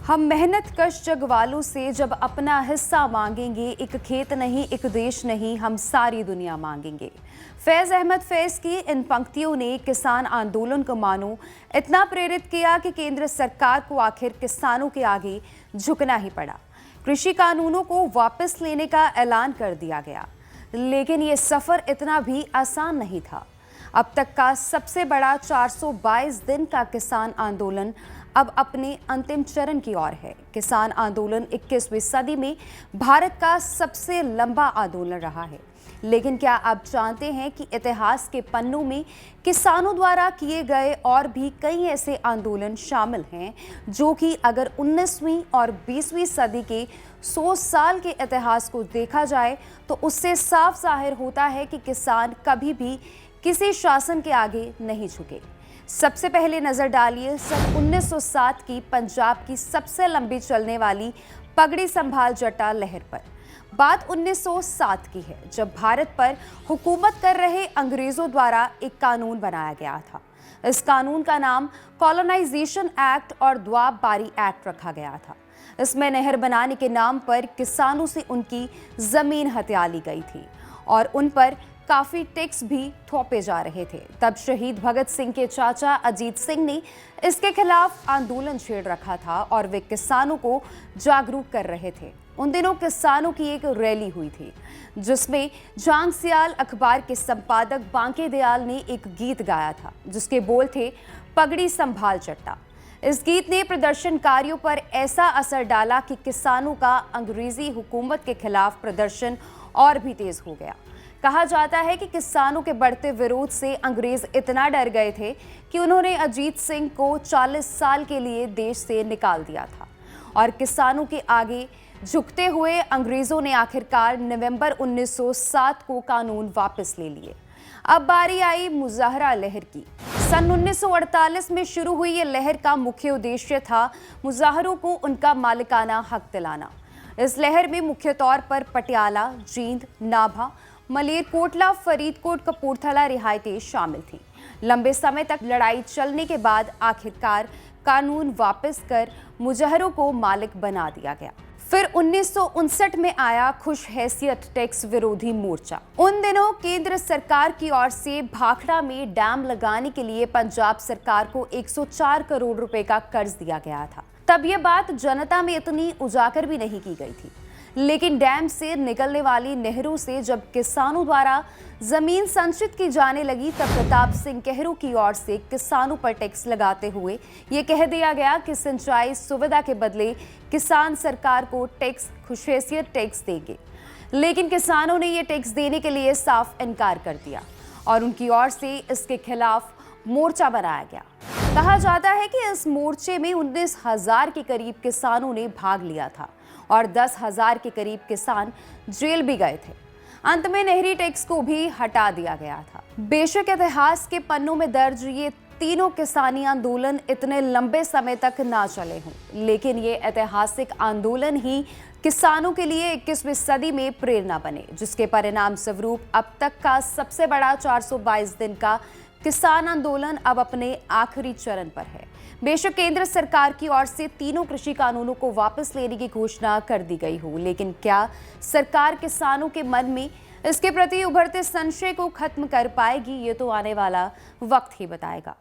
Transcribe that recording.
हम मेहनत कश जग वालों से जब अपना हिस्सा मांगेंगे, एक खेत नहीं एक देश नहीं हम सारी दुनिया मांगेंगे। फैज़ अहमद फैज़ की इन पंक्तियों ने किसान आंदोलन को मानो इतना प्रेरित किया कि केंद्र सरकार को आखिर किसानों के आगे झुकना ही पड़ा। कृषि कानूनों को वापस लेने का ऐलान कर दिया गया, लेकिन ये सफ़र इतना भी आसान नहीं था। अब तक का सबसे बड़ा 422 दिन का किसान आंदोलन अब अपने अंतिम चरण की ओर है। किसान आंदोलन 21वीं सदी में भारत का सबसे लंबा आंदोलन रहा है। लेकिन क्या आप जानते हैं कि इतिहास के पन्नों में किसानों द्वारा किए गए और भी कई ऐसे आंदोलन शामिल हैं जो कि अगर 19वीं और 20वीं सदी के 100 साल के इतिहास को देखा जाए तो उससे साफ जाहिर होता है कि किसान कभी भी किसी शासन के आगे नहीं झुके। सबसे पहले नजर डालिए सन 1907 की पंजाब की सबसे लंबी चलने वाली पगड़ी संभाल जट्टा लहर पर। बात 1907 की है, जब भारत पर हुकूमत कर रहे अंग्रेजों द्वारा एक कानून बनाया गया था। इस कानून का नाम कॉलोनाइजेशन एक्ट और द्वाब बारी एक्ट रखा गया था। इसमें नहर बनाने के नाम पर किसानों से उनकी जमीन हथिया ली गई थी और उन पर काफी टैक्स भी थोपे जा रहे थे। तब शहीद भगत सिंह के चाचा अजीत सिंह ने इसके खिलाफ आंदोलन छेड़ रखा था और वे किसानों को जागरूक कर रहे थे। उन दिनों किसानों की एक रैली हुई थी जिसमें जांग सियाल अखबार के संपादक बांके दयाल ने एक गीत गाया था जिसके बोल थे, पगड़ी संभाल जट्टा। इस गीत ने प्रदर्शनकारियों पर ऐसा असर डाला कि किसानों का अंग्रेजी हुकूमत के खिलाफ प्रदर्शन और भी तेज हो गया। कहा जाता है कि किसानों के बढ़ते विरोध से अंग्रेज इतना डर गए थे कि उन्होंने अजीत सिंह को 40 साल के लिए देश से निकाल दिया था और किसानों के आगे झुकते हुए अंग्रेजों ने आखिरकार नवंबर 1907 को कानून वापस ले लिए। अब बारी आई मुजाहरा लहर की। सन 1948 में शुरू हुई ये लहर का मुख्य उद्देश्य था मुजाहरों को उनका मालिकाना हक दिलाना। इस लहर में मुख्य तौर पर पटियाला, जींद, नाभा, मलेरकोटला, फरीदकोट, कपूरथला रियासतें शामिल थीं। लंबे समय तक लड़ाई चलने के बाद आखिरकार कानून वापस कर मुजाहरों को मालिक बना दिया गया। फिर 1959 में आया खुश हैसियत टैक्स विरोधी मोर्चा। उन दिनों केंद्र सरकार की ओर से भाखड़ा में डैम लगाने के लिए पंजाब सरकार को 104 करोड़ रुपए का कर्ज दिया गया था। तब यह बात जनता में इतनी उजागर भी नहीं की गई थी, लेकिन डैम से निकलने वाली नहरों से जब किसानों द्वारा जमीन संचित की जाने लगी तब प्रताप सिंह केहरू की ओर से किसानों पर टैक्स लगाते हुए ये कह दिया गया कि सिंचाई सुविधा के बदले किसान सरकार को टैक्स खुशहैसियत टैक्स देंगे। लेकिन किसानों ने ये टैक्स देने के लिए साफ इनकार कर दिया और उनकी ओर से इसके खिलाफ मोर्चा बनाया गया। कहा जाता है कि इस मोर्चे में 19,000 के करीब किसानों ने भाग लिया था और 10,000 के करीब किसान जेल भी गए थे। अंत में नहरी टैक्स को भी हटा दिया गया था। बेशक इतिहास के पन्नों में दर्ज ये तीनों किसानी आंदोलन इतने लंबे समय तक ना चले हों, लेकिन ये ऐतिहासिक आंदोलन ही किसानों के लिए 21वीं सदी में प्रेरणा बने, जिसके परिणाम स्वरूप अब तक का सबसे बड़ा 422 दिन का किसान आंदोलन अब अपने आखिरी चरण पर है। बेशक केंद्र सरकार की ओर से तीनों कृषि कानूनों को वापस लेने की घोषणा कर दी गई हो, लेकिन क्या सरकार किसानों के मन में इसके प्रति उभरते संशय को खत्म कर पाएगी, ये तो आने वाला वक्त ही बताएगा।